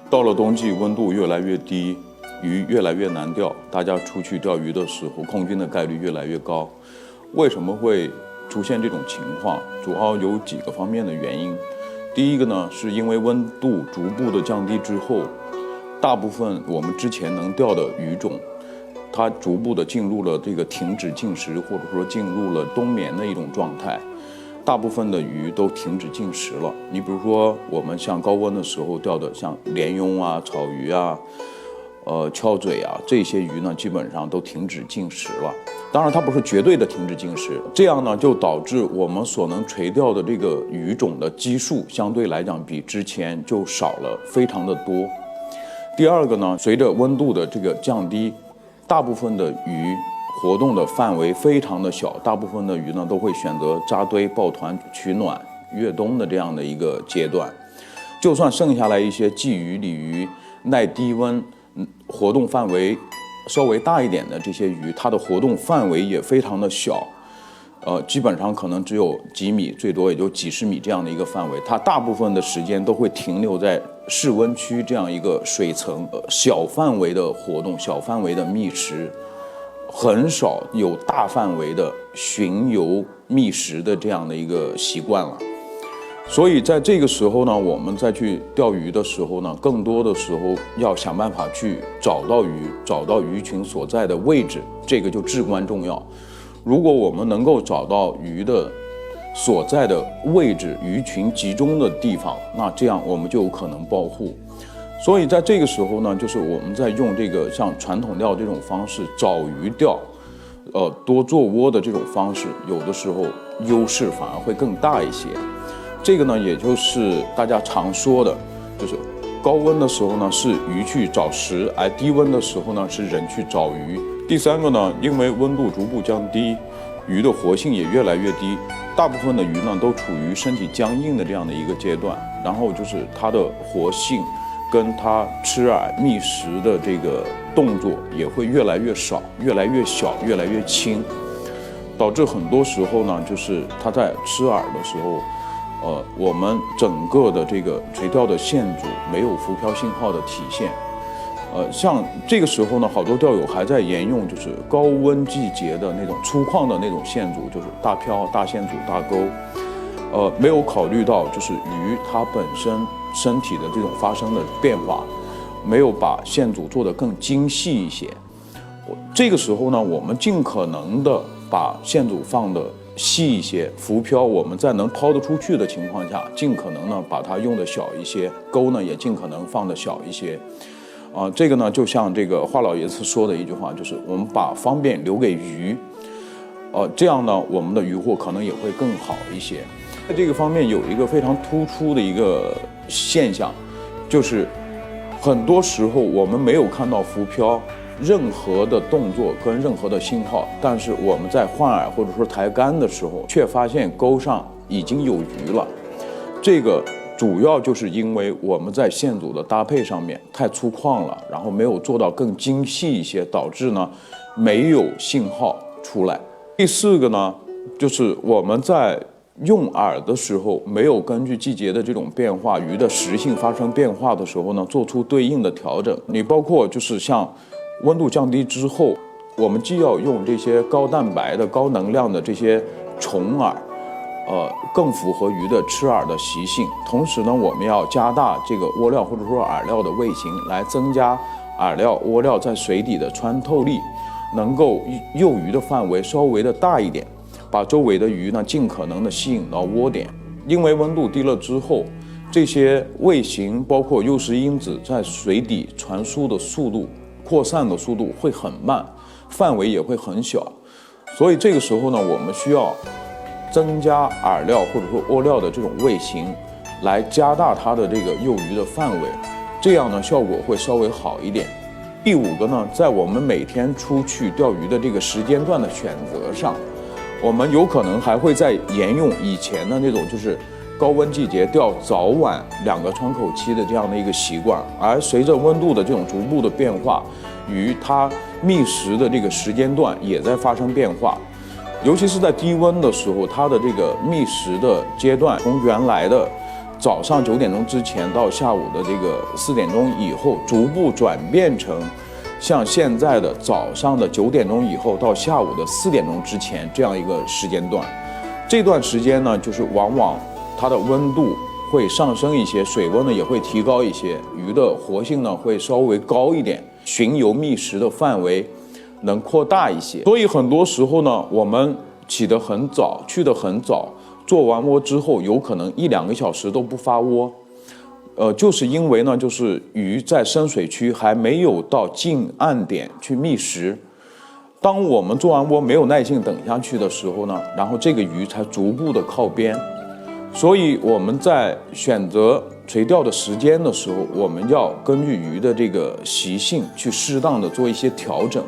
到了冬季，温度越来越低，鱼越来越难钓，大家出去钓鱼的时候，空军的概率越来越高。为什么会出现这种情况？主要有几个方面的原因。第一个呢，是因为温度逐步的降低之后，大部分我们之前能钓的鱼种，它逐步的进入了这个停止进食，或者说进入了冬眠的一种状态。大部分的鱼都停止进食了。你比如说，我们像高温的时候钓的，像鲢鳙啊、草鱼啊、翘嘴啊这些鱼呢，基本上都停止进食了。当然，它不是绝对的停止进食，这样呢就导致我们所能垂钓的这个鱼种的基数相对来讲比之前就少了非常的多。第二个呢，随着温度的这个降低，大部分的鱼活动的范围非常的小，大部分的鱼呢都会选择扎堆抱团取暖越冬的这样的一个阶段。就算剩下来一些鲫鱼、鲤鱼耐低温、活动范围稍微大一点的这些鱼，它的活动范围也非常的小，基本上可能只有几米，最多也就几十米这样的一个范围。它大部分的时间都会停留在室温区这样一个水层，小范围的活动，小范围的觅食。很少有大范围的巡游觅食的这样的一个习惯了，所以在这个时候呢，我们再去钓鱼的时候呢，更多的时候要想办法去找到鱼，找到鱼群所在的位置，这个就至关重要。如果我们能够找到鱼的所在的位置，鱼群集中的地方，那这样我们就有可能保护。所以在这个时候呢，就是我们在用这个像传统钓这种方式找鱼钓，多做窝的这种方式，有的时候优势反而会更大一些。这个呢，也就是大家常说的，就是高温的时候呢是鱼去找食，而低温的时候呢是人去找鱼。第三个呢，因为温度逐步降低，鱼的活性也越来越低，大部分的鱼呢都处于身体僵硬的这样的一个阶段，然后就是它的活性跟它吃饵觅食的这个动作也会越来越少、越来越小、越来越轻，导致很多时候呢，就是它在吃饵的时候，我们整个的这个垂钓的线组没有浮漂信号的体现。像这个时候呢，好多钓友还在沿用就是高温季节的那种粗犷的那种线组，就是大漂、大线组、大钩。没有考虑到就是鱼它本身身体的这种发生的变化，没有把线组做得更精细一些。这个时候呢，我们尽可能的把线组放的细一些，浮漂我们在能抛得出去的情况下，尽可能呢把它用的小一些，钩呢也尽可能放的小一些。这个呢就像这个华老爷子说的一句话，就是我们把方便留给鱼，这样呢我们的渔获可能也会更好一些。在这个方面有一个非常突出的一个现象，就是很多时候我们没有看到浮漂任何的动作跟任何的信号，但是我们在换饵或者说抬竿的时候，却发现钩上已经有鱼了。这个主要就是因为我们在线组的搭配上面太粗犷了，然后没有做到更精细一些，导致呢没有信号出来。第四个呢，就是我们在用饵的时候，没有根据季节的这种变化，鱼的食性发生变化的时候呢，做出对应的调整。你包括就是像温度降低之后，我们既要用这些高蛋白的、高能量的这些虫饵，更符合鱼的吃饵的习性。同时呢，我们要加大这个窝料或者说饵料的味型，来增加饵料、窝料在水底的穿透力，能够诱鱼的范围稍微的大一点。把周围的鱼呢尽可能的吸引到窝点，因为温度低了之后，这些味型包括诱食因子在水底传输的速度、扩散的速度会很慢，范围也会很小，所以这个时候呢，我们需要增加饵料或者说窝料的这种味型，来加大它的这个诱鱼的范围，这样呢效果会稍微好一点。第五个呢，在我们每天出去钓鱼的这个时间段的选择上，我们有可能还会再沿用以前的那种，就是高温季节钓早晚2个窗口期的这样的一个习惯，而随着温度的这种逐步的变化，鱼它觅食的这个时间段也在发生变化，尤其是在低温的时候，它的这个觅食的阶段从原来的早上9点钟之前到下午的这个4点钟以后，逐步转变成像现在的早上的9点钟以后到下午的4点钟之前这样一个时间段。这段时间呢，就是往往它的温度会上升一些，水温呢也会提高一些，鱼的活性呢会稍微高一点，巡游觅食的范围能扩大一些。所以很多时候呢，我们起得很早，去得很早，做完窝之后，有可能1-2个小时都不发窝。就是因为呢，就是鱼在深水区还没有到近岸点去觅食。当我们做完窝没有耐性等下去的时候呢，然后这个鱼才逐步的靠边。所以我们在选择垂钓的时间的时候，我们要根据鱼的这个习性去适当的做一些调整。